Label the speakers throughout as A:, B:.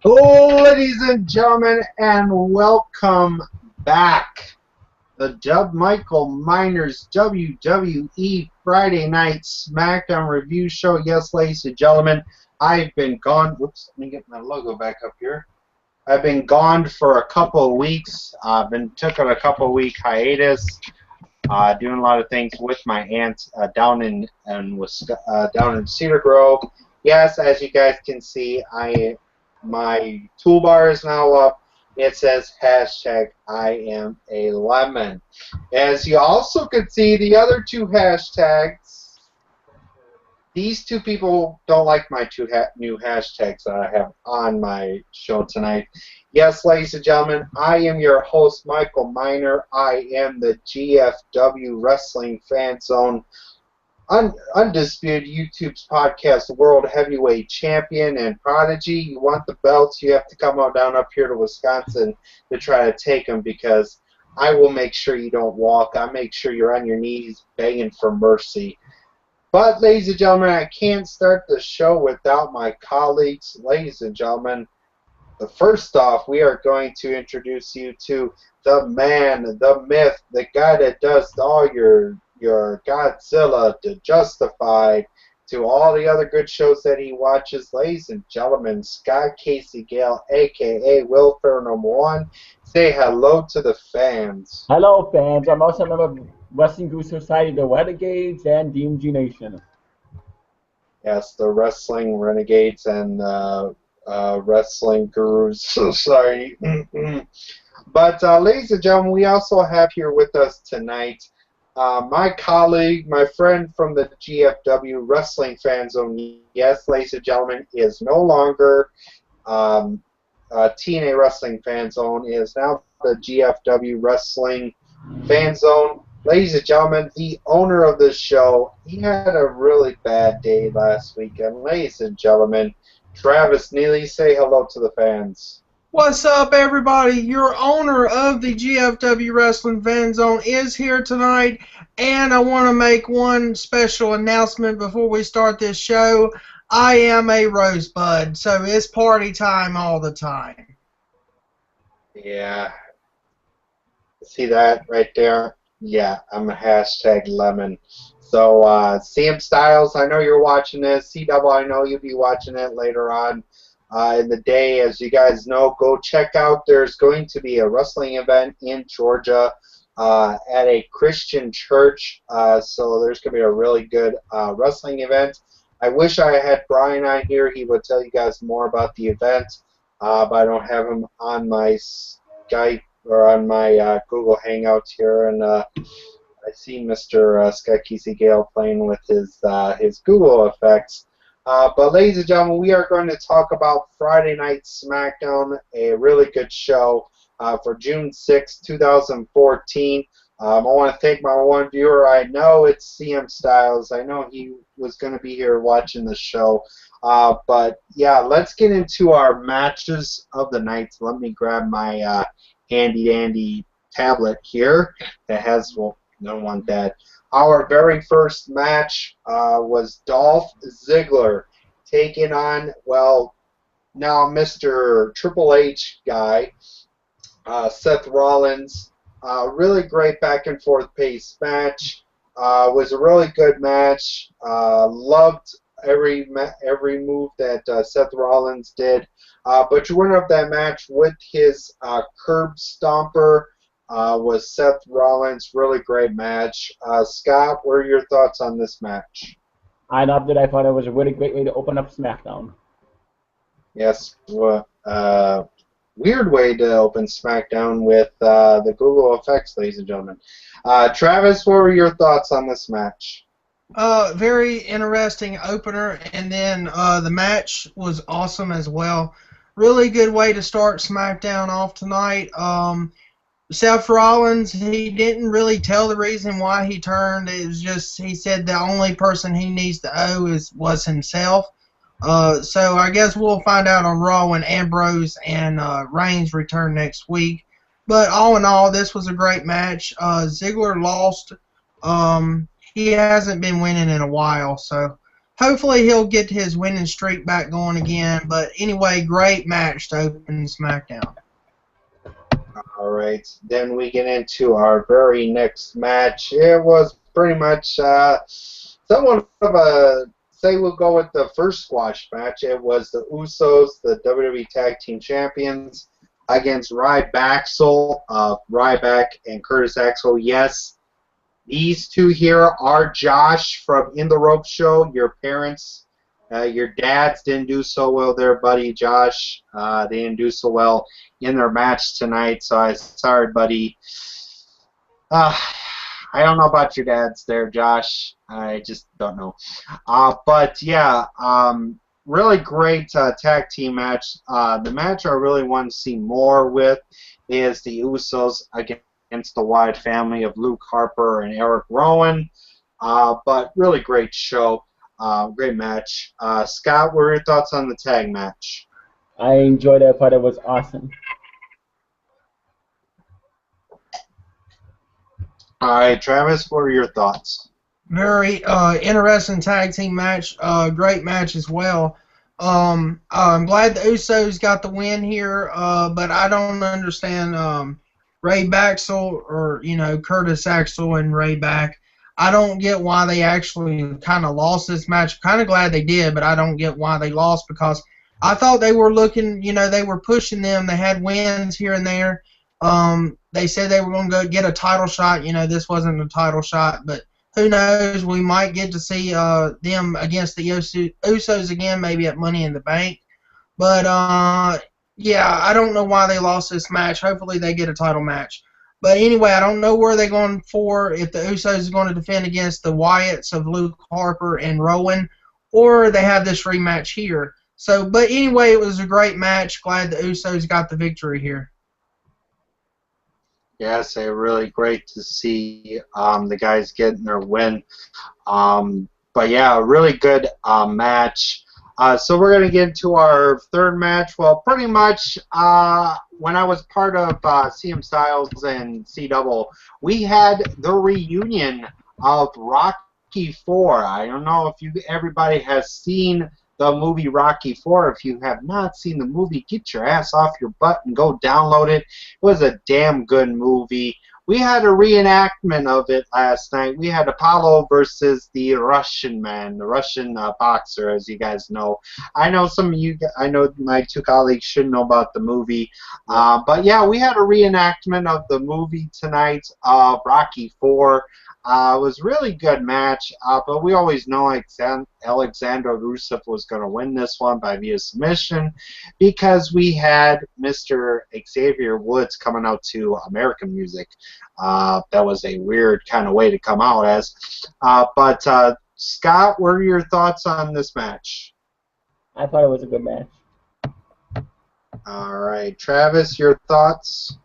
A: Ladies and gentlemen, and welcome back. The Dub Michael Miners WWE Friday Night Smackdown Review Show. Yes, ladies and gentlemen, I've been gone. Whoops, let me get my logo back up here. I've been gone for a couple of weeks. I've been taking a couple of week hiatus, doing a lot of things with my aunt down in Cedar Grove. Yes, as you guys can see, my toolbar is now up. It says hashtag I am a lemon. As you also can see, the other two hashtags, these two people don't like my two new hashtags that I have on my show tonight. Yes, ladies and gentlemen, I am your host, Michael Miner. I am the GFW Wrestling Fan Zone Undisputed YouTube's podcast World Heavyweight Champion and Prodigy. You want the belts, you have to come on down up here to Wisconsin to try to take them, because I will make sure you don't walk. I'll make sure you're on your knees begging for mercy. But, ladies and gentlemen, I can't start the show without my colleagues. Ladies and gentlemen, first off, we are going to introduce you to the man, the myth, the guy that does all your Godzilla to Justified to all the other good shows that he watches. Ladies and gentlemen, Scott Casey Gale, a.k.a. Will Ferrell number 1. Say hello to the fans.
B: Hello, fans. I'm also a member of Wrestling Guru Society, the Renegades, and DMG Nation.
A: Yes, the Wrestling Renegades and Wrestling Gurus Society. But, ladies and gentlemen, we also have here with us tonight my colleague, my friend from the GFW Wrestling Fan Zone. Yes, ladies and gentlemen, is no longer TNA Wrestling Fan Zone. Is now the GFW Wrestling Fan Zone. Ladies and gentlemen, the owner of this show, he had a really bad day last weekend. Ladies and gentlemen, Travis Neely, say hello to the fans.
C: What's up, everybody? Your owner of the GFW Wrestling Fan Zone is here tonight, and I want to make one special announcement before we start this show. I am a rosebud, so it's party time all the time.
A: Yeah. See that right there? Yeah, I'm a hashtag lemon. So, CM Styles, I know you're watching this. C-Double, I know you'll be watching it later on. In the day, as you guys know, go check out. There's going to be a wrestling event in Georgia at a Christian church. So there's going to be a really good wrestling event. I wish I had Brian on here. He would tell you guys more about the event, but I don't have him on my Skype or on my Google Hangouts here. And I see Mr. Scott Casey Gale playing with his Google effects. But, ladies and gentlemen, we are going to talk about Friday Night Smackdown, a really good show for June 6, 2014. I want to thank my one viewer. I know it's CM Styles. I know he was going to be here watching the show. But, yeah, let's get into our matches of the night. Let me grab my handy-dandy tablet here that has, well, don't want that. Our very first match was Dolph Ziggler taking on, well, now Mr. Triple H guy, Seth Rollins. Really great back and forth pace match. Was a really good match. Loved every move that Seth Rollins did. But your winner of that match with his curb stomper was Seth Rollins. Really great match. Scott, what are your thoughts on this match?
B: I loved it. I thought it was a really great way to open up SmackDown.
A: Yes. Weird way to open SmackDown with the Google effects, ladies and gentlemen. Travis, what were your thoughts on this match?
C: Very interesting opener, and then the match was awesome as well. Really good way to start SmackDown off tonight. Seth Rollins, he didn't really tell the reason why he turned. It was just he said the only person he needs to owe was himself. So I guess we'll find out on Raw when Ambrose and Reigns return next week. But all in all, this was a great match. Ziggler lost. He hasn't been winning in a while, so hopefully he'll get his winning streak back going again. But anyway, great match to open SmackDown.
A: All right, then we get into our very next match. It was pretty much somewhat of a, say we'll go with the first squash match. It was the Usos, the WWE Tag Team Champions, against Ryback and Curtis Axel. Yes, these two here are Josh from In the Rope Show. Your parents, your dads didn't do so well there, buddy Josh. They didn't do so well in their match tonight, so I'm sorry, buddy. I don't know about your dads there, Josh. I just don't know. But yeah, really great tag team match. The match I really want to see more with is the Usos against the Wyatt family of Luke Harper and Eric Rowan. But really great show. Great match. Scott, what are your thoughts on the tag match?
B: I enjoyed it. I thought it was awesome.
A: All right, Travis, what are your thoughts?
C: Very interesting tag team match. Great match as well. I'm glad the Usos got the win here, but I don't understand Ray Baxel or Curtis Axel and Ray Back. I don't get why they actually kind of lost this match. Kind of glad they did, but I don't get why they lost because I thought they were looking, they were pushing them. They had wins here and there. They said they were going to go get a title shot. This wasn't a title shot, but who knows? We might get to see them against the Usos again, maybe at Money in the Bank. But, yeah, I don't know why they lost this match. Hopefully they get a title match. But anyway, I don't know where they're going for, if the Usos is going to defend against the Wyatts of Luke Harper and Rowan, or they have this rematch here. So, but anyway, it was a great match. Glad the Usos got the victory here.
A: Yes, really great to see the guys getting their win. But yeah, a really good match. So we're going to get into our third match. Well, pretty much when I was part of CM Styles and C-Double, we had the reunion of Rocky 4. I don't know if everybody has seen the movie Rocky 4. If you have not seen the movie, get your ass off your butt and go download it. It was a damn good movie. We had a reenactment of it last night. We had Apollo versus the Russian man, the Russian boxer, as you guys know. I know some of you, I know my two colleagues should know about the movie. But yeah, we had a reenactment of the movie tonight, Rocky 4. It was a really good match, but we always know Alexander Rusev was going to win this one by via submission because we had Mr. Xavier Woods coming out to American music. That was a weird kind of way to come out as. But Scott, what are your thoughts on this match?
B: I thought it was a good match.
A: All right, Travis, your thoughts?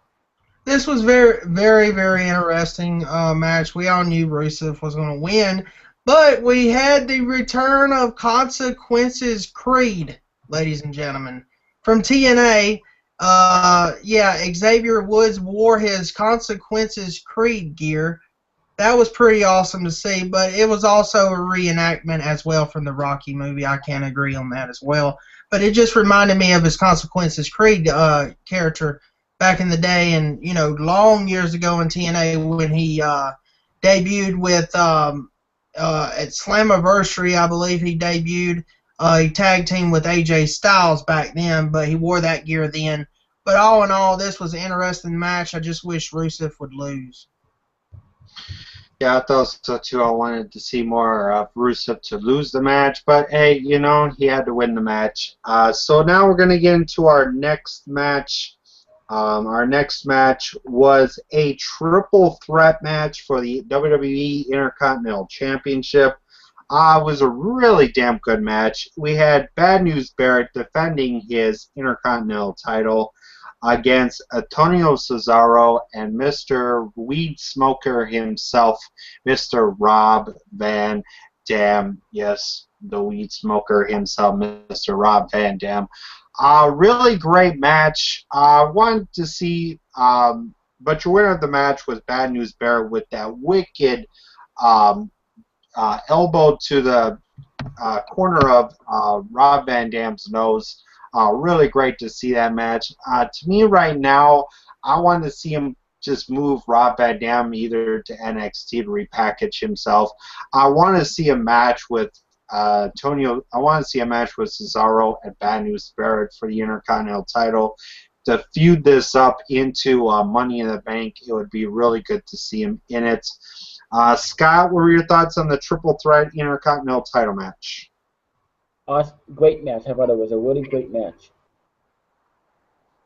C: This was very, very, very interesting match. We all knew Rusev was going to win, but we had the return of Consequences Creed, ladies and gentlemen, from TNA. Yeah, Xavier Woods wore his Consequences Creed gear. That was pretty awesome to see, but it was also a reenactment as well from the Rocky movie. I can't agree on that as well. But it just reminded me of his Consequences Creed character back in the day, and long years ago in TNA when he debuted with at Slammiversary, I believe he debuted. He tag teamed with AJ Styles back then, but he wore that gear then. But all in all, this was an interesting match. I just wish Rusev would lose.
A: Yeah, I thought so too. I wanted to see more of Rusev to lose the match, but hey, he had to win the match. So now we're going to get into our next match. Our next match was a triple threat match for the WWE Intercontinental Championship. It was a really damn good match. We had Bad News Barrett defending his Intercontinental title against Antonio Cesaro and Mr. Weed Smoker himself, Mr. Rob Van Dam. Yes, the Weed Smoker himself, Mr. Rob Van Dam. Really great match. Wanted to see, but your winner of the match was Bad News Barrett with that wicked um, elbow to the corner of Rob Van Dam's nose. Really great to see that match. To me right now, I want to see him just move Rob Van Dam either to NXT to repackage himself. I want to see a match with Antonio. I want to see a match with Cesaro and Bad News Barrett for the Intercontinental title. To feud this up into Money in the Bank, it would be really good to see him in it. Scott, what were your thoughts on the Triple Threat Intercontinental title match?
B: Great match. I thought it was a really great match.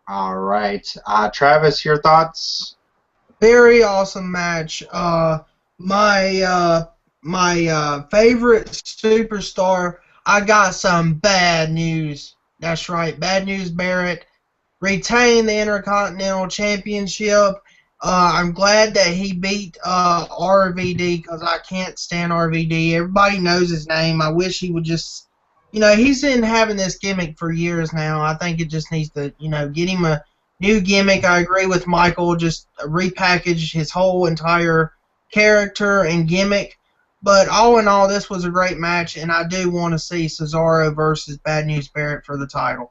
A: All right. Travis, your thoughts?
C: Very awesome match. My favorite superstar. I got some bad news. That's right, Bad News Barrett retained the Intercontinental Championship. I'm glad that he beat RVD because I can't stand RVD. Everybody knows his name. I wish he would just, he's been having this gimmick for years now. I think it just needs to, get him a new gimmick. I agree with Michael. Just repackage his whole entire character and gimmick. But all in all, this was a great match, and I do want to see Cesaro versus Bad News Barrett for the title.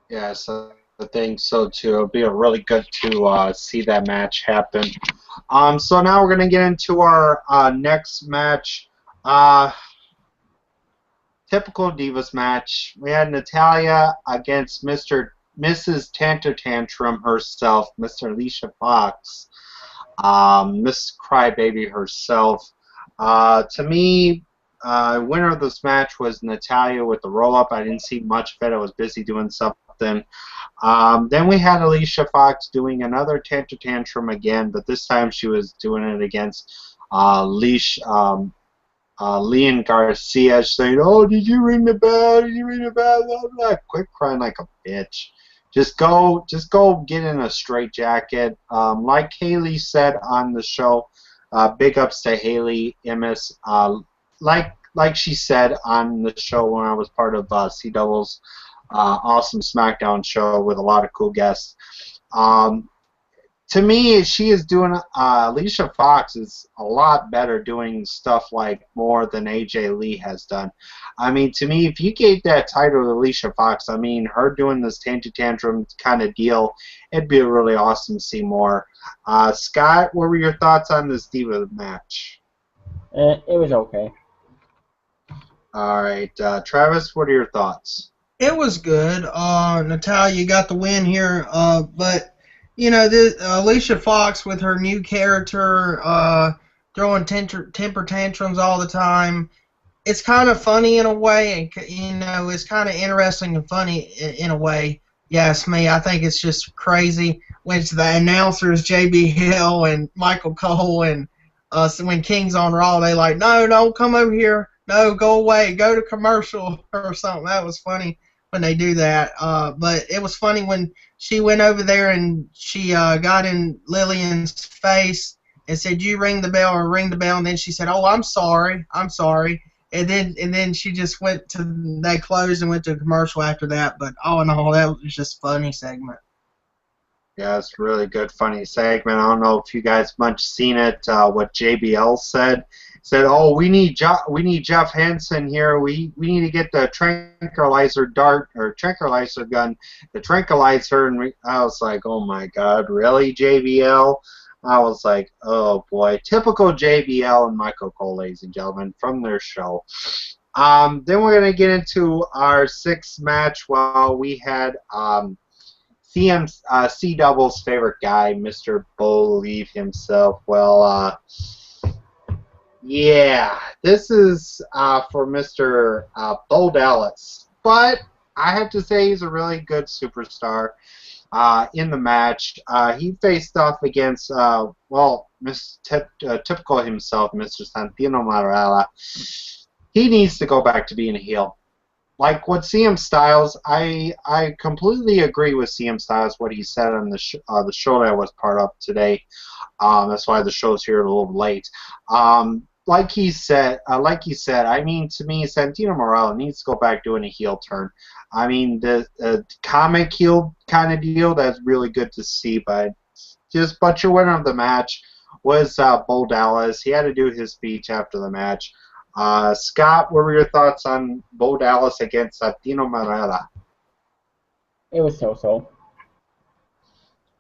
A: Yes, I think so too. It'll be really good to see that match happen. So now we're going to get into our next match. Typical Divas match. We had Natalya against Mrs. Tantrum herself, Mr. Alicia Fox. Miss Crybaby herself. To me, winner of this match was Natalya with the roll-up. I didn't see much of it. I was busy doing something. Then we had Alicia Fox doing another tantrum again, but this time she was doing it against Leon Garcia, saying, "Oh, did you ring the bell? Did you ring the bell?" Blah, blah. Quit crying like a bitch. Just go get in a straitjacket. Like Haley said on the show, big ups to Haley Immis. Like she said on the show when I was part of C-Double's awesome Smackdown show with a lot of cool guests. To me, she is doing. Alicia Fox is a lot better doing stuff like more than AJ Lee has done. I mean, to me, if you gave that title to Alicia Fox, I mean, her doing this tantrum kind of deal, it'd be really awesome to see more. Scott, what were your thoughts on this Diva match?
B: It was okay.
A: All right, Travis, what are your thoughts?
C: It was good. Natalya got the win here, but Alicia Fox with her new character, throwing temper tantrums all the time. It's kind of funny in a way, and it's kind of interesting and funny in a way. Yes, me. I think it's just crazy when it's the announcers JB Hill and Michael Cole, and so when King's on Raw, they like, no, don't come over here, no, go away, go to commercial or something. That was funny when they do that. But it was funny when she went over there and she got in Lillian's face and said, "You ring the bell," or ring the bell, and then she said, "Oh, I'm sorry," and then she just they closed and went to a commercial after that. But all in all, that was just a funny segment.
A: Yeah, it's a really good, funny segment. I don't know if you guys much seen it. What JBL said. "Oh, we need Jeff Hansen here. We need to get the tranquilizer gun to tranquilize her." And I was like, "Oh my God, really, JBL?" I was like, "Oh boy, typical JBL and Michael Cole, ladies and gentlemen, from their show." Then we're gonna get into our sixth match. Well, we had C Double's favorite guy, Mr. Believe himself. Well, yeah, this is for Mr. Bo Dallas. But I have to say he's a really good superstar in the match. He faced off against, typical himself, Mr. Santino Marella. He needs to go back to being a heel. like what CM Styles, I completely agree with CM Styles what he said on the show that I was part of today. That's why the show's here a little late. Like he said, I mean, to me, Santino Morella needs to go back doing a heel turn. I mean, the comic heel kind of deal, that's really good to see, but your winner of the match was Bo Dallas. He had to do his speech after the match. Scott, what were your thoughts on Bo Dallas against Santino Morella?
B: It was so-so.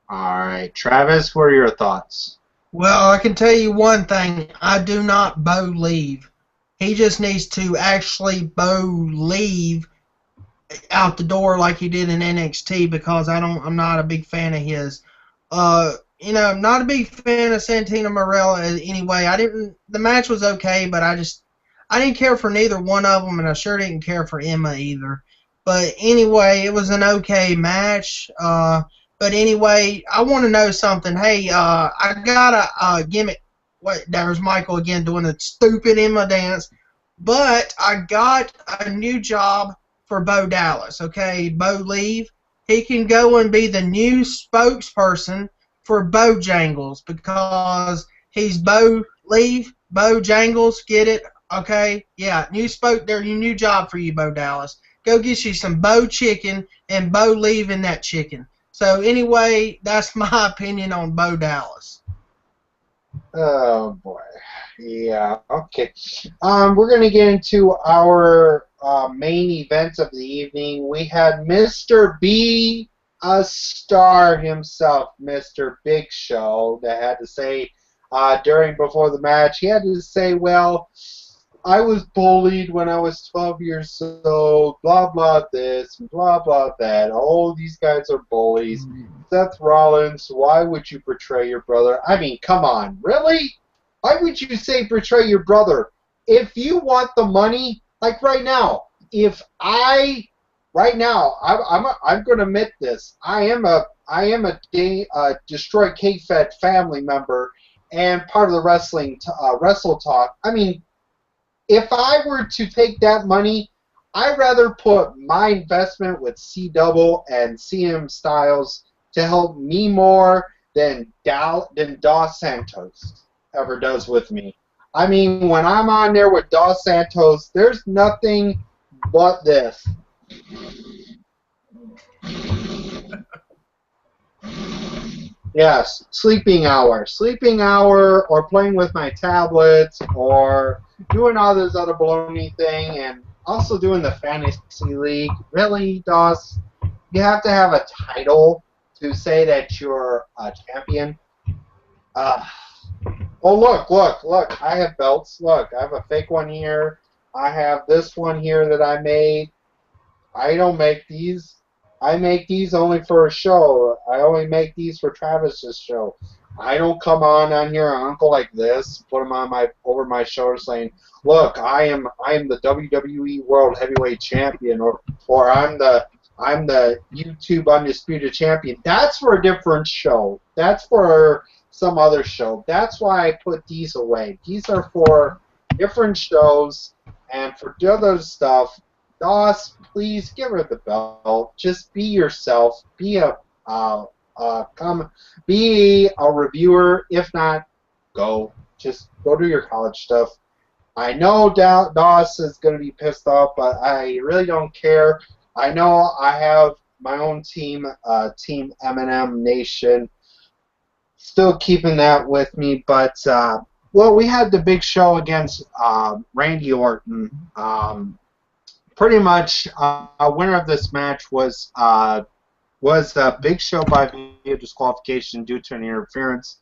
A: All right, Travis, what are your thoughts?
C: Well, I can tell you one thing. I do not Bo leave. He just needs to actually Bo leave out the door like he did in NXT because I'm not a big fan of his. I'm not a big fan of Santino Marella anyway. The match was okay, but I didn't care for neither one of them, and I sure didn't care for Emma either. But anyway, it was an okay match. But anyway, I want to know something. Hey, I got a gimmick. There's Michael again doing the stupid Emma dance. But I got a new job for Bo Dallas. Okay, Bo leave. He can go and be the new spokesperson for Bojangles because he's Bo leave, Bojangles. Get it? Okay, yeah, new job for you, Bo Dallas. Go get you some Bo chicken and Bo leaving that chicken. So anyway, that's my opinion on Bo Dallas.
A: Oh boy, yeah. Okay, we're gonna get into our main event of the evening. We had Mr. B, a star himself, Mr. Big Show, that had to say before the match. He had to say, well, I was bullied when I was 12 years old, blah, blah, this, blah, blah, that. Oh, these guys are bullies. Seth Rollins, why would you betray your brother? I mean, come on, really? Why would you say betray your brother? If you want the money, like right now, I'm going to admit this. I am a Destroy K-Fed family member and part of the Wrestle Talk. I mean, if I were to take that money, I'd rather put my investment with C-Double and CM Styles to help me more than Dos Santos ever does with me. I mean, when I'm on there with Dos Santos, there's nothing but this. Yes, sleeping hour, or playing with my tablets, or doing all this other baloney thing, and also doing the fantasy league. Really, Doss? You have to have a title to say that you're a champion. Oh, look! I have belts. Look, I have a fake one here. I have this one here that I made. I don't make these. I make these only for a show. I only make these for Travis's show. I don't come on here, uncle like this, put them on over my shoulder, saying, "Look, I am the WWE World Heavyweight Champion," or I'm the YouTube Undisputed Champion. That's for a different show. That's for some other show. That's why I put these away. These are for different shows, and for the other stuff. Doss, please give her the belt. Just be yourself. Be a reviewer. If not, go. Just go do your college stuff. I know Doss is going to be pissed off, but I really don't care. I know I have my own team, Team M&M Nation. Still keeping that with me, but we had the big show against Randy Orton. Pretty much, winner of this match was a Big Show by video disqualification due to an interference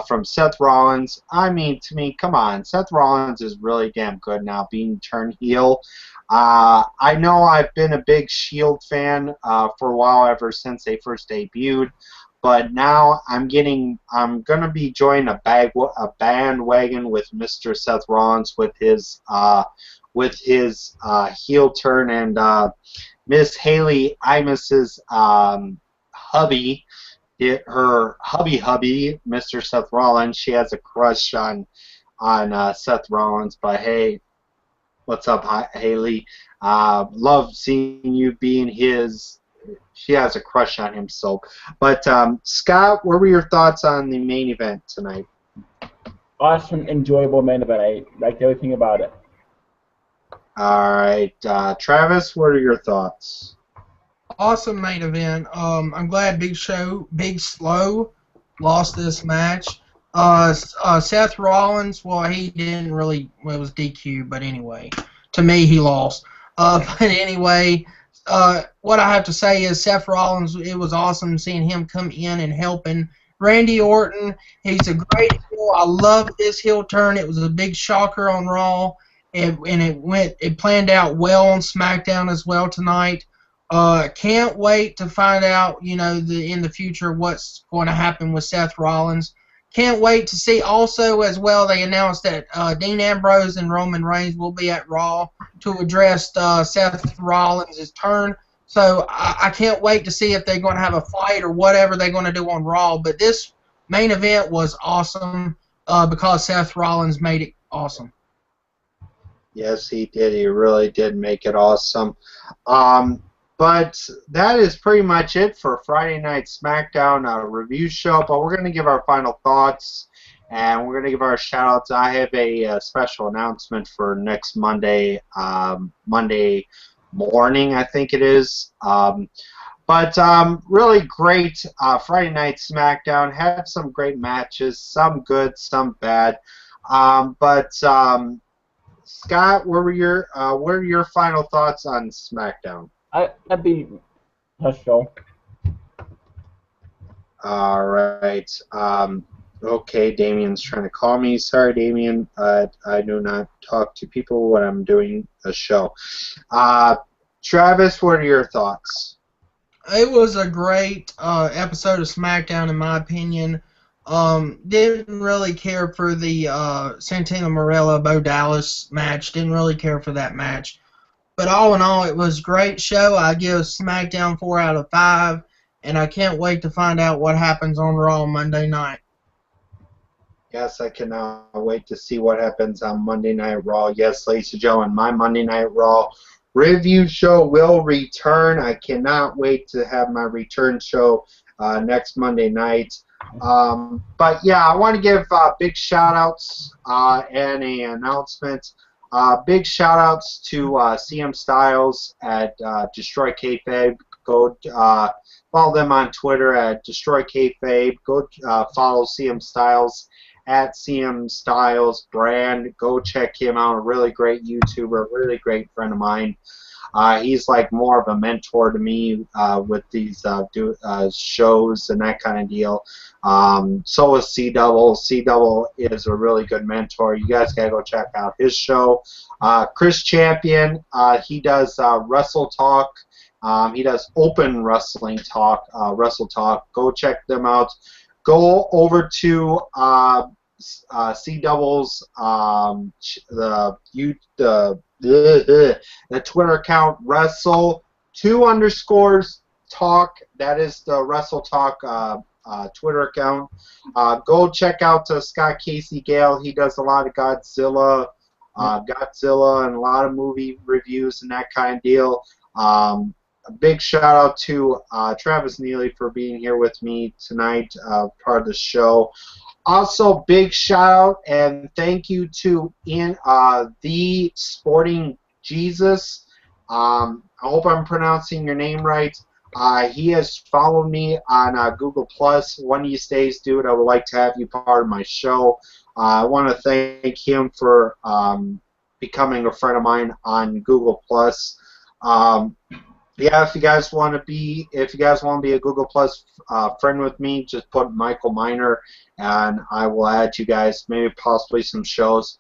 A: from Seth Rollins. I mean, to me, come on, Seth Rollins is really damn good now, being turned heel. I know I've been a big Shield fan for a while, ever since they first debuted, but now I'm gonna be joining a bandwagon with Mr. Seth Rollins with his heel turn, and Miss Haley Imus's hubby, her hubby, Mr. Seth Rollins. She has a crush on Seth Rollins, but hey, What's up, Haley? Love seeing you being his. She has a crush on him, so. But Scott, what were your thoughts on the main event tonight?
B: Awesome, enjoyable main event. I liked everything about it.
A: All right, Travis, what are your thoughts?
C: Awesome main event. I'm glad Big Slow lost this match. Seth Rollins, well, he didn't really, well, it was DQ, but anyway, to me, he lost. But anyway, what I have to say is Seth Rollins, it was awesome seeing him come in and helping Randy Orton. He's a great heel. I love this heel turn. It was a big shocker on Raw, and it planned out well on SmackDown as well tonight. Can't wait to find out, in the future what's going to happen with Seth Rollins. Can't wait to see also as well. They announced that Dean Ambrose and Roman Reigns will be at Raw to address Seth Rollins' turn. So I can't wait to see if they're going to have a fight or whatever they're going to do on Raw. But this main event was awesome because Seth Rollins made it awesome.
A: Yes, he did. He really did make it awesome. But that is pretty much it for Friday Night SmackDown review show. But we're going to give our final thoughts, and we're going to give our shout-outs. I have a special announcement for next Monday, Monday morning, I think it is. But really great Friday Night SmackDown. Had some great matches, some good, some bad. But Scott, what are your final thoughts on SmackDown?
B: I'd be her show.
A: All right. Okay, Damien's trying to call me. Sorry, Damien. I do not talk to people when I'm doing a show. Travis, what are your thoughts?
C: It was a great episode of SmackDown, in my opinion. Didn't really care for the Santino Marella Bo Dallas match. Didn't really care for that match. But all in all, it was a great show. I give SmackDown 4 out of 5, and I can't wait to find out what happens on Raw Monday night.
A: Yes, I cannot wait to see what happens on Monday Night Raw. Yes, ladies and gentlemen, my Monday Night Raw review show will return. I cannot wait to have my return show next Monday night. But yeah, I want to give big shout-outs and an announcement. Big shout-outs to CM Styles at Destroy Kayfabe. Go follow them on Twitter at Destroy Kayfabe. Go follow CM Styles at CM Styles Brand. Go check him out. A really great YouTuber, really great friend of mine. He's like more of a mentor to me with these shows and that kind of deal. So is C-Double. C-Double is a really good mentor. You guys gotta go check out his show. Chris Champion, he does Wrestle Talk. He does Open Wrestling Talk, Wrestle Talk. Go check them out. Go over to C-Double's the Twitter account Wrestle2_talk. That is the Wrestle Talk Twitter account. Go check out Scott Casey Gale. He does a lot of Godzilla and a lot of movie reviews and that kind of deal. A big shout out to Travis Neely for being here with me tonight, part of the show. Also, big shout out and thank you to the Sporting Jesus. I hope I'm pronouncing your name right. He has followed me on Google Plus. One of these days, dude, I would like to have you part of my show. I want to thank him for becoming a friend of mine on Google Plus. Yeah, if you guys want to be a Google Plus friend with me, just put Michael Miner, and I will add you guys, maybe possibly some shows.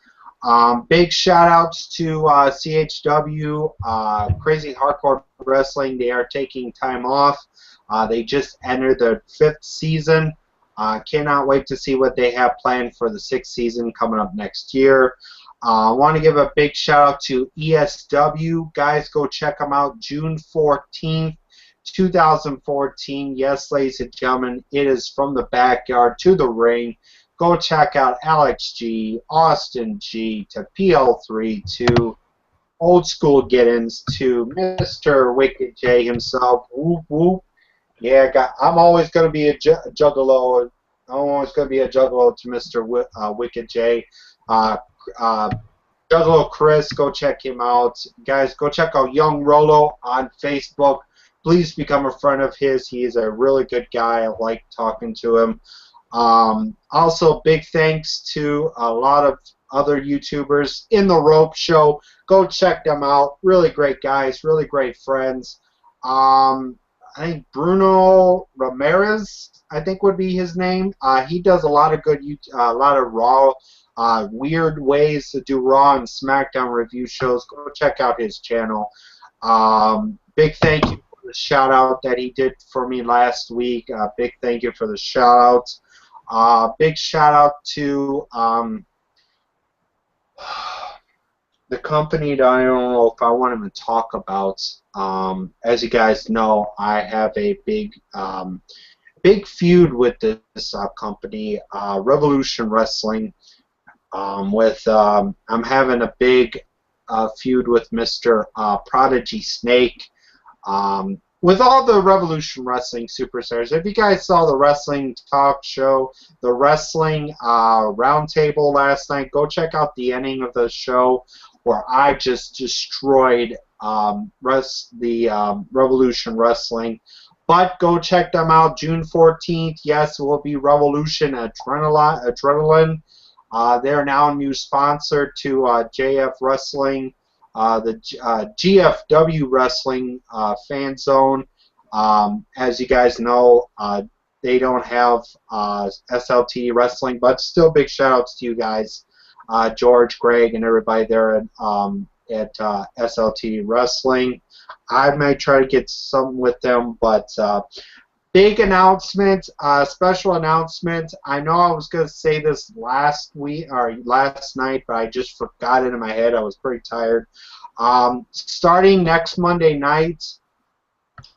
A: Big shout outs to CHW, Crazy Hardcore Wrestling. They are taking time off. They just entered their 5th season. Cannot wait to see what they have planned for the 6th season coming up next year. I want to give a big shout out to ESW. Guys, go check them out. June 14th, 2014. Yes, ladies and gentlemen, it is from the backyard to the ring. Go check out Alex G, Austin G, to PL3, to old school get-ins to Mr. Wicked J himself. Whoop whoop. Yeah, I'm always going to be a juggalo. I'm always going to be a juggalo to Mr. Wicked J. Uh, uh, Juggalo Chris, go check him out. Guys, go check out Young Rolo on Facebook. Please become a friend of his. He is a really good guy. I like talking to him. Also, big thanks to a lot of other YouTubers in the Rope Show. Go check them out. Really great guys, really great friends. I think Bruno Ramirez, I think would be his name. He does a lot of good, a lot of Raw, weird ways to do Raw and Smackdown review shows. Go check out his channel. Big thank you for the shout out that he did for me last week. Big thank you for the shout out. Big shout out to the company that I don't know if I want to talk about. As you guys know, I have a big feud with this company, Revolution Wrestling. I'm having a big feud with Mr. Prodigy Snake. With all the Revolution Wrestling superstars, if you guys saw the wrestling talk show, the wrestling roundtable last night, go check out the ending of the show where I just destroyed the Revolution Wrestling. But go check them out June 14th. Yes, it will be Revolution Adrenaline. They're now a new sponsor to JF Wrestling, the GFW Wrestling fan zone. As you guys know, they don't have SLT Wrestling, but still big shout outs to you guys, George, Greg, and everybody there at SLT Wrestling. I might try to get some with them, but big announcement, special announcement. I know I was going to say this last night, but I just forgot it in my head. I was pretty tired. Starting next Monday night,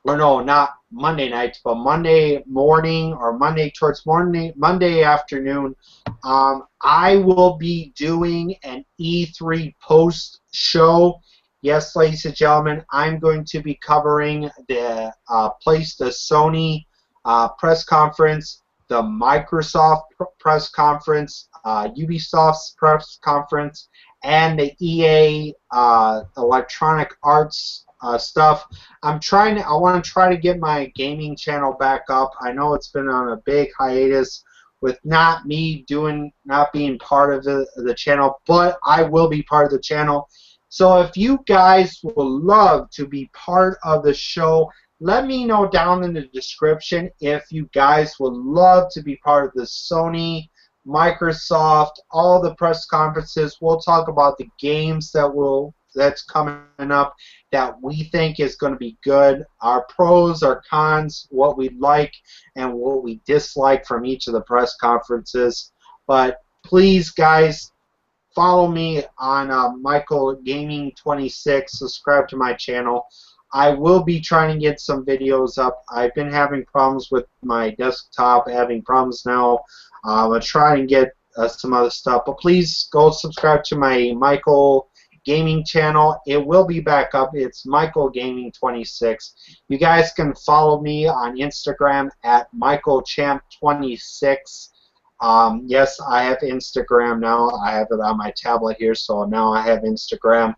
A: or no, not Monday night, but Monday morning or Monday afternoon, I will be doing an E3 post show. Yes, ladies and gentlemen, I'm going to be covering the Sony press conference, the Microsoft press conference, Ubisoft's press conference, and the EA Electronic Arts stuff. I want to try to get my gaming channel back up. I know it's been on a big hiatus with not being part of the channel, but I will be part of the channel. So if you guys would love to be part of the show, let me know down in the description if you guys would love to be part of the Sony, Microsoft, all the press conferences. We'll talk about the games that's coming up that we think is going to be good, our pros, our cons, what we like and what we dislike from each of the press conferences. But please, guys, follow me on Michael Gaming 26. Subscribe to my channel. I will be trying to get some videos up. I've been having problems with my desktop, having problems now. I'll try and get some other stuff. But please go subscribe to my Michael Gaming channel. It will be back up. It's Michael Gaming 26. You guys can follow me on Instagram at MichaelChamp26. Yes, I have Instagram now. I have it on my tablet here, so now I have Instagram.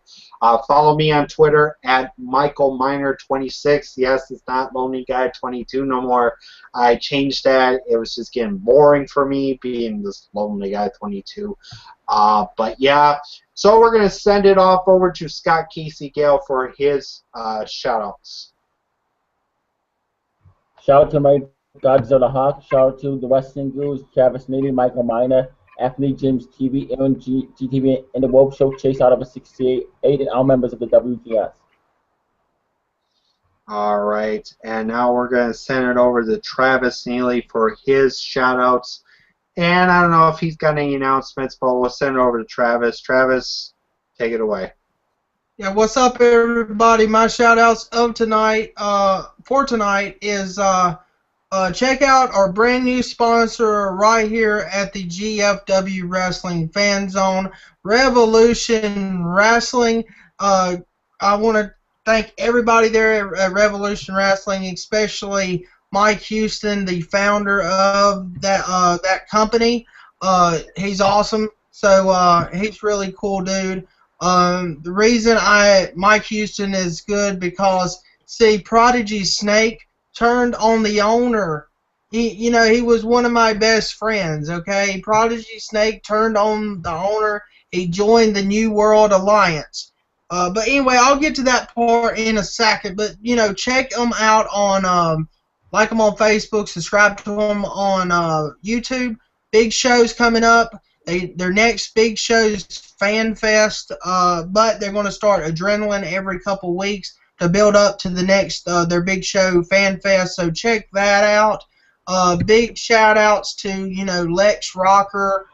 A: Follow me on Twitter at MichaelMiner26. Yes, it's not Lonely Guy 22 no more. I changed that. It was just getting boring for me being this Lonely Guy 22. But yeah, so we're going to send it off over to Scott Casey Gale for his shout-outs.
B: Shout out to my Godzilla Hawk. Shout out to the Wrestling Gurus, Travis Neely, Michael Miner, Anthony James TV, Aaron GTV, and the Rope Show, Chase out of a 68, and all members of the WGS.
A: All right, and now we're going to send it over to Travis Neely for his shout-outs. And I don't know if he's got any announcements, but we'll send it over to Travis. Travis, take it away.
C: Yeah, what's up, everybody? My shout-outs of tonight, for tonight, is check out our brand new sponsor right here at the GFW Wrestling Fan Zone, Revolution Wrestling. I want to thank everybody there at Revolution Wrestling, especially Mike Houston, the founder of that company. He's awesome. So he's really cool, dude. The reason Mike Houston is good because see, Prodigy Snake turned on the owner. He was one of my best friends. Okay, Prodigy Snake turned on the owner. He joined the New World Alliance. But anyway, I'll get to that part in a second. But check them out on like them on Facebook, subscribe to them on YouTube. Big shows coming up. Their next big show is Fan Fest, but they're going to start Adrenaline every couple weeks to build up to the next their big show, Fan Fest. So check that out. Big shout outs to Lex Rocker.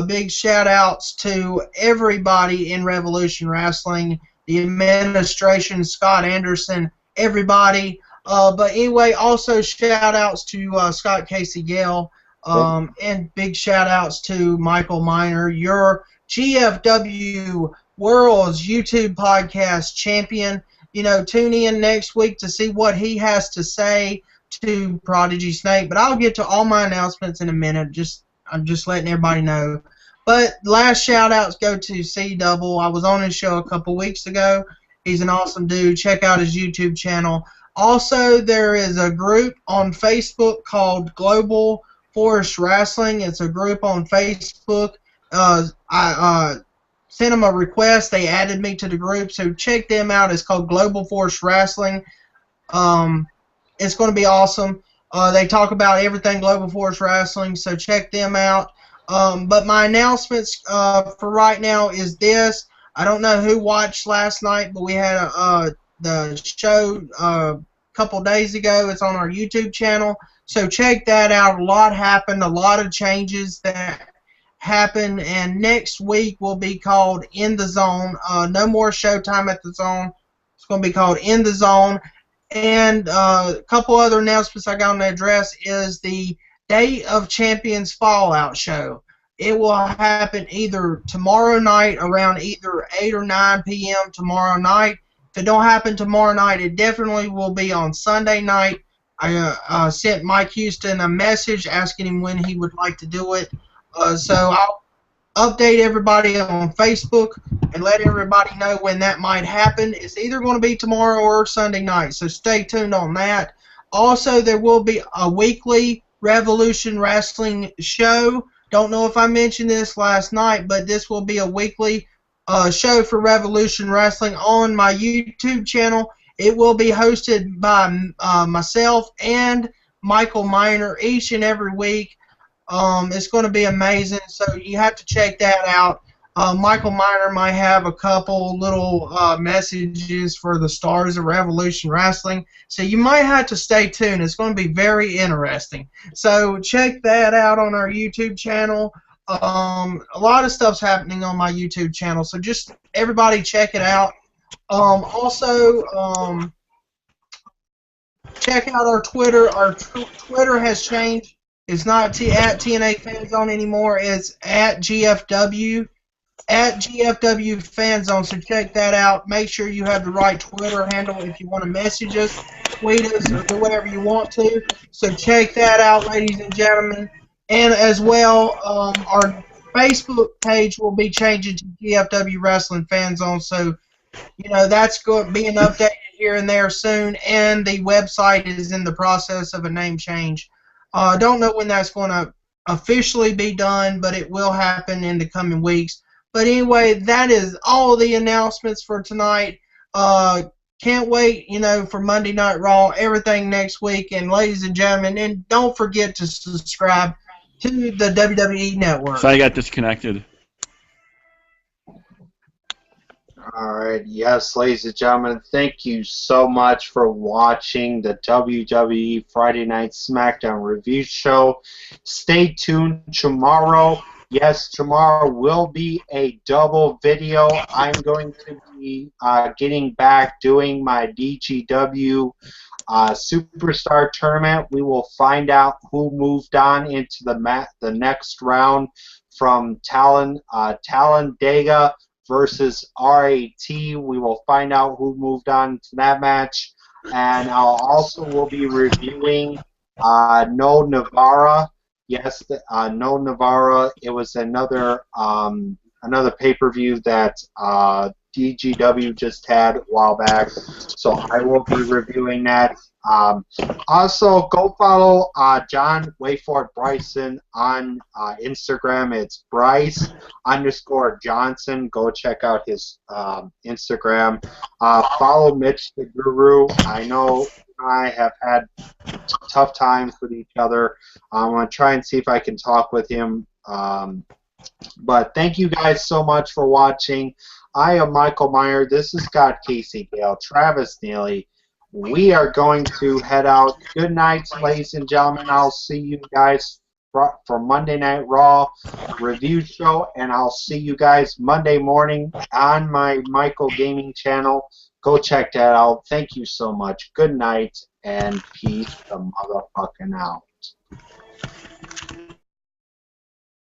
C: Big shout outs to everybody in Revolution Wrestling, the administration, Scott Anderson, everybody. But anyway, also shout outs to Scott Casey Gale. And big shout outs to Michael Miner, your GFW World's YouTube podcast champion. Tune in next week to see what he has to say to Prodigy Snake. But I'll get to all my announcements in a minute. I'm just letting everybody know. But last shout outs go to C Double. I was on his show a couple weeks ago. He's an awesome dude. Check out his YouTube channel. Also, there is a group on Facebook called Global Force Wrestling. It's a group on Facebook. I sent them a request. They added me to the group, so check them out. It's called Global Force Wrestling. It's going to be awesome. They talk about everything Global Force Wrestling, so check them out. But my announcements for right now is this. I don't know who watched last night, but we had the show a couple days ago. It's on our YouTube channel. So check that out. A lot happened, a lot of changes that happened, and next week will be called In the Zone. No more Showtime at the Zone. It's going to be called In the Zone. And a couple other announcements I got on the address is the Day of Champions Fallout show. It will happen either tomorrow night around either 8 or 9 p.m. tomorrow night. If it don't happen tomorrow night, it definitely will be on Sunday night. I sent Mike Houston a message asking him when he would like to do it. So I'll update everybody on Facebook and let everybody know when that might happen. It's either going to be tomorrow or Sunday night, so stay tuned on that. Also, there will be a weekly Revolution Wrestling show. Don't know if I mentioned this last night, but this will be a weekly show for Revolution Wrestling on my YouTube channel. It will be hosted by myself and Michael Miner each and every week. It's going to be amazing, so you have to check that out. Michael Miner might have a couple little messages for the stars of Revolution Wrestling, so you might have to stay tuned. It's going to be very interesting. So check that out on our YouTube channel. A lot of stuff's happening on my YouTube channel, so just everybody check it out. Also, check out our Twitter. Our Twitter has changed. It's not at TNA Fanzone anymore. It's at GFW Fanzone. So check that out. Make sure you have the right Twitter handle if you want to message us, tweet us, or do whatever you want to. So check that out, ladies and gentlemen. And as well, our Facebook page will be changing to GFW Wrestling Fanzone. So that's going to be an update here and there soon, and the website is in the process of a name change. I don't know when that's going to officially be done, but it will happen in the coming weeks. But anyway, that is all the announcements for tonight. Can't wait, for Monday Night Raw, everything next week. And ladies and gentlemen, and don't forget to subscribe to the WWE Network.
D: So I got disconnected.
A: All right, yes, ladies and gentlemen, thank you so much for watching the WWE Friday Night Smackdown review show. Stay tuned tomorrow. Yes, tomorrow will be a double video. I'm going to be getting back doing my DGW Superstar Tournament. We will find out who moved on into the next round from Talladega versus RAT. We will find out who moved on to that match. And also will be reviewing No Navarra. Yes, No Navarra. It was another pay-per-view that DGW just had a while back. So I will be reviewing that. Also, go follow John Wayford Bryson on Instagram. It's Bryce_Johnson. Go check out his Instagram. Follow Mitch the Guru. I know I have had tough times with each other. I'm going to try and see if I can talk with him. But thank you guys so much for watching. I am Michael Meyer. This is Scott Casey Gale, Travis Neely. We are going to head out. Good night, ladies and gentlemen. I'll see you guys for Monday Night Raw review show, and I'll see you guys Monday morning on my Michael Gaming channel. Go check that out. Thank you so much. Good night, and peace the motherfucking out.